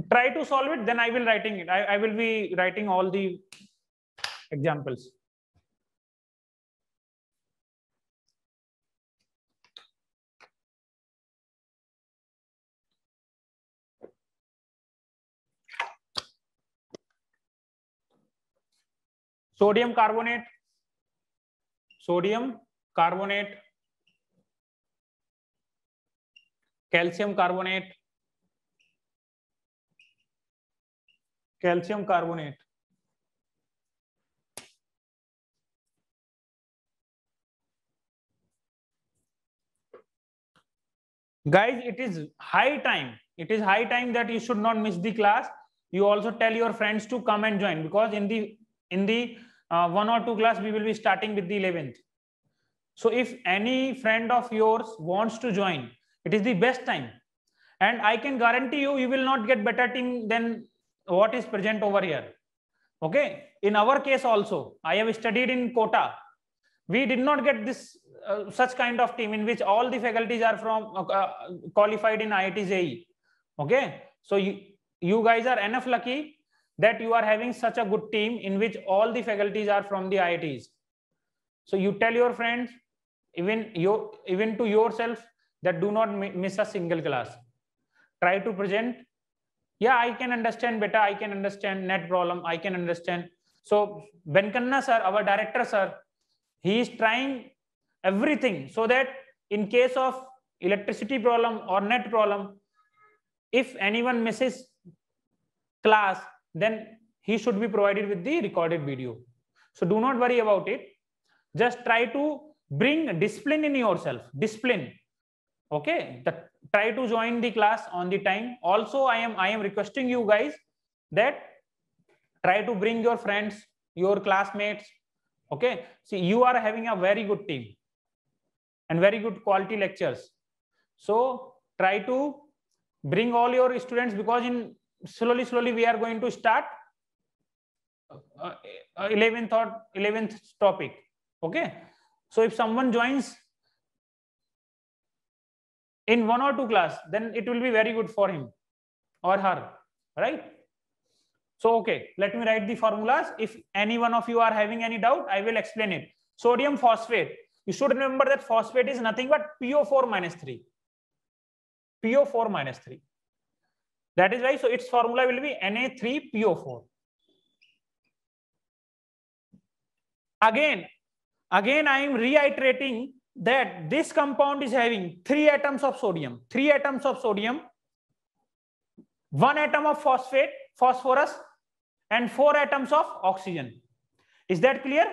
Try to solve it, then I will writing it. I will be writing all the examples. Sodium carbonate, calcium carbonate, guys, it is high time that you should not miss the class. You also tell your friends to come and join, because in the 1 or 2 class we will be starting with the 11th. So if any friend of yours wants to join, it is the best time, and I can guarantee you will not get better team than what is present over here. Okay, in our case also, I have studied in Kota. we did not get this such kind of team in which all the faculties are from qualified in IIT JEE. Okay, so you guys are enough lucky that you are having such a good team in which all the faculties are from the IITs. So you tell your friends, even to yourself, that do not miss a single class. Try to present. Yeah, I can understand better. I can understand net problem. I can understand. So Venkanna sir, our director sir, he is trying everything so that in case of electricity problem or net problem, if anyone misses class, then he should be provided with the recorded video. So do not worry about it. Just try to bring discipline in yourself. Discipline. Okay. Try to join the class on the time. Also, I am requesting you guys that try to bring your friends, your classmates. Okay. See, you are having a very good team and very good quality lectures. So try to bring all your students, because in slowly we are going to start 11th topic. Okay. So if someone joins in 1 or 2 class, then it will be very good for him or her, right? So, okay, let me write the formulas. If any one of you are having any doubt, I will explain it. Sodium phosphate. You should remember that phosphate is nothing but PO4 minus 3. PO4 minus 3. That is why, so its formula will be Na3PO4. Again, I am reiterating that this compound is having 3 atoms of sodium, 3 atoms of sodium, 1 atom of phosphorus, and 4 atoms of oxygen. Is that clear?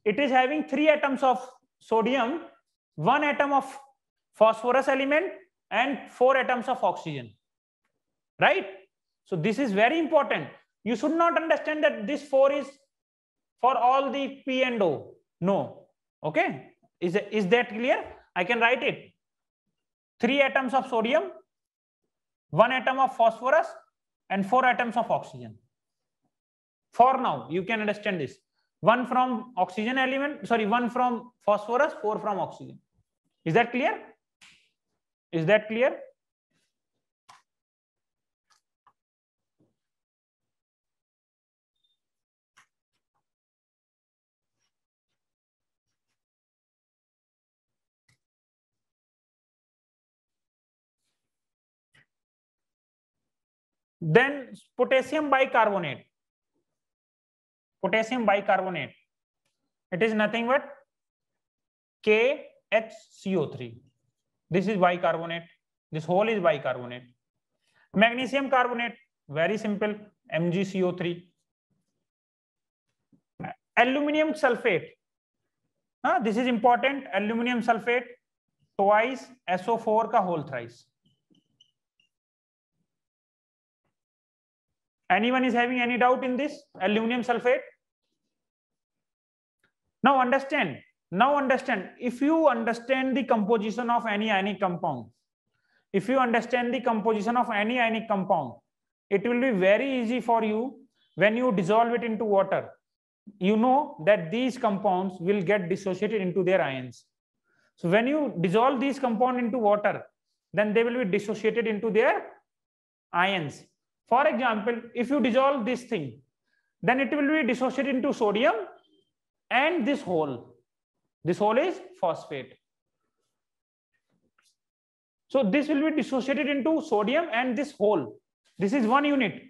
It is having 3 atoms of sodium, 1 atom of phosphorus element, and 4 atoms of oxygen. Right? So this is very important. You should not understand that this 4 is for all the P and O. No. Okay. Is that clear? I can write it. 3 atoms of sodium, 1 atom of phosphorus, and 4 atoms of oxygen. For now, you can understand this. 1 from oxygen element, sorry, 1 from phosphorus, 4 from oxygen. Is that clear? Is that clear? Then potassium bicarbonate. Potassium bicarbonate. It is nothing but KHCO3. This is bicarbonate. This whole is bicarbonate. Magnesium carbonate, very simple, MgCO3. Aluminium sulfate. This is important. Aluminium sulfate, twice SO4 का whole thrice. Anyone is having any doubt in this aluminium sulfate? Now understand. If you understand the composition of any ionic compound, it will be very easy for you when you dissolve it into water. You know that these compounds will get dissociated into their ions. So when you dissolve these compounds into water, then they will be dissociated into their ions. For example, if you dissolve this thing, then it will be dissociated into sodium and this whole. This whole is phosphate. So this will be dissociated into sodium and this whole. This is 1 unit.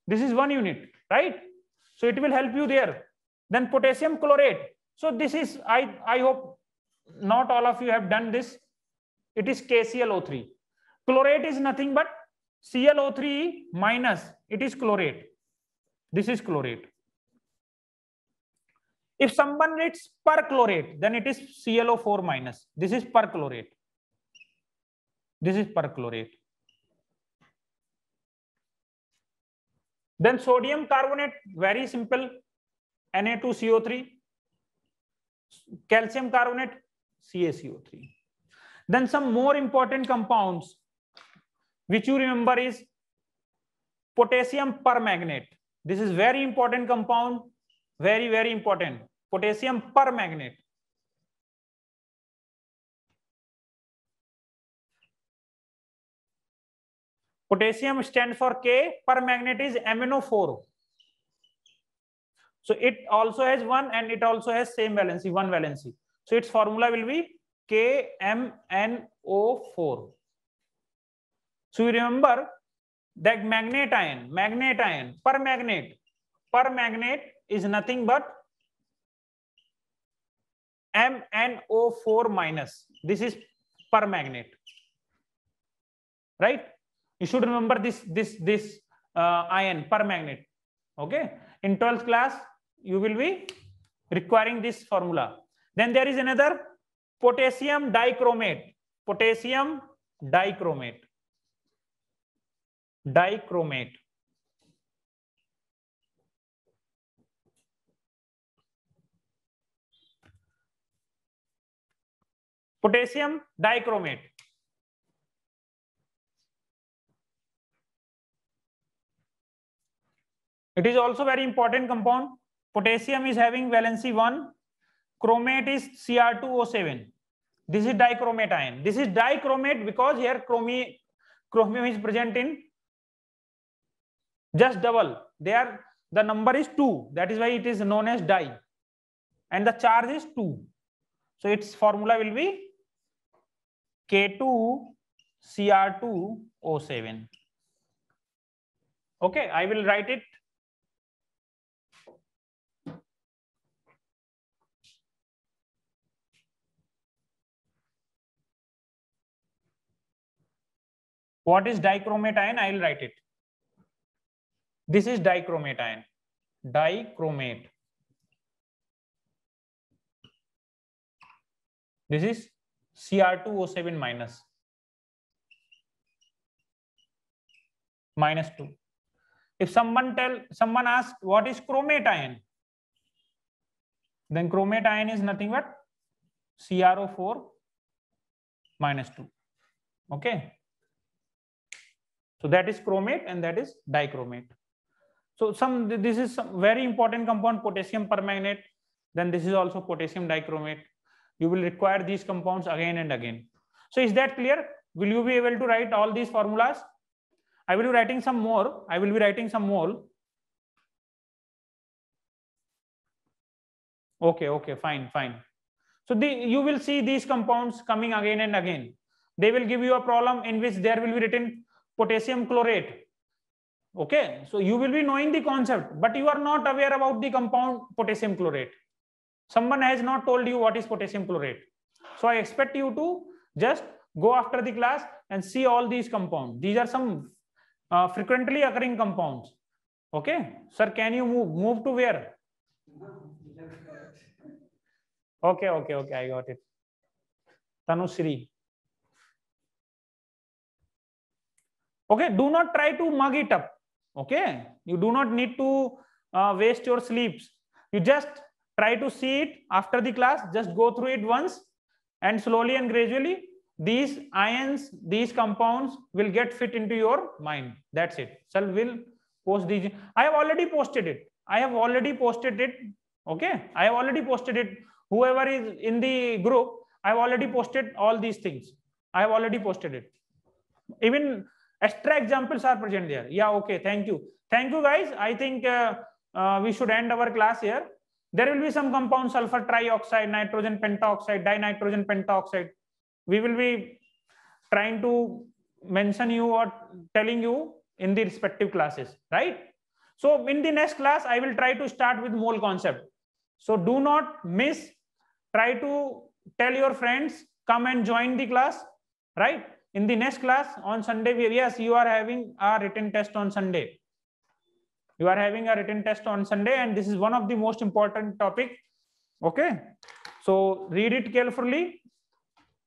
This is 1 unit, right? So it will help you there. Then potassium chlorate. So this is, I hope not all of you have done this. It is KClO3. Chlorate is nothing but ClO3 minus, it is chlorate. This is chlorate. If someone writes perchlorate, then it is ClO4 minus. This is perchlorate. This is perchlorate. Then sodium carbonate, very simple, Na2CO3. Calcium carbonate, CaCO3. Then some more important compounds which you remember is potassium permanganate. This is very important compound, very important. Potassium permanganate. Potassium stands for K. Permanganate is MnO4. So it also has one and it also has same valency, one valency. So its formula will be KMnO4. So you remember that magnet ion, permanganate is nothing but MnO4 minus. This is permanganate, right? You should remember this ion, permanganate. Okay. In 12th class, you will be requiring this formula. Then there is another potassium dichromate. Potassium dichromate. Potassium dichromate. It is also very important compound. Potassium is having valency 1. Chromate is Cr2O7. This is dichromate ion. This is dichromate because here chromium is present in just double. The number is 2. That is why it is known as di. And the charge is 2. So its formula will be K2Cr2O7. Okay, I will write it. What is dichromate ion? I will write it. This is dichromate ion. Dichromate. This is Cr2O7 minus 2. If someone asks what is chromate ion, then chromate ion is nothing but CrO4 minus 2. Okay. So that is chromate and that is dichromate. So this is some very important compound, potassium permanganate. Then this is also potassium dichromate. You will require these compounds again and again. So is that clear? Will you be able to write all these formulas? I will be writing some more. Okay, fine. So you will see these compounds coming again and again. They will give you a problem in which there will be written potassium chlorate. Okay, so you will be knowing the concept, but you are not aware about the compound potassium chlorate. Someone has not told you what is potassium chlorate. So I expect you to just go after the class and see all these compounds. These are some frequently occurring compounds. Okay, sir, can you move to where? Okay, I got it. Tanushree. Okay, do not try to mug it up. Okay, you do not need to waste your sleeps. You just try to see it after the class. Just go through it once, and slowly and gradually these ions, these compounds will get fit into your mind. That's it. So we'll post these. I have already posted it. Okay, I have already posted it. Whoever is in the group, I have already posted all these things. I have already posted it. Even extra examples are present there. Yeah, okay, thank you guys. I think we should end our class here. There will be some compounds, sulfur trioxide, nitrogen pentaoxide, dinitrogen pentaoxide. We will be trying to mention you or telling you in the respective classes, right? So in the next class, I will try to start with mole concept. So do not miss. Try to tell your friends, come and join the class, right? In the next class on Sunday, yes, you are having a written test on Sunday. And this is one of the most important topic. Okay, so read it carefully.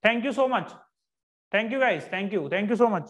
Thank you so much. Thank you guys. Thank you so much.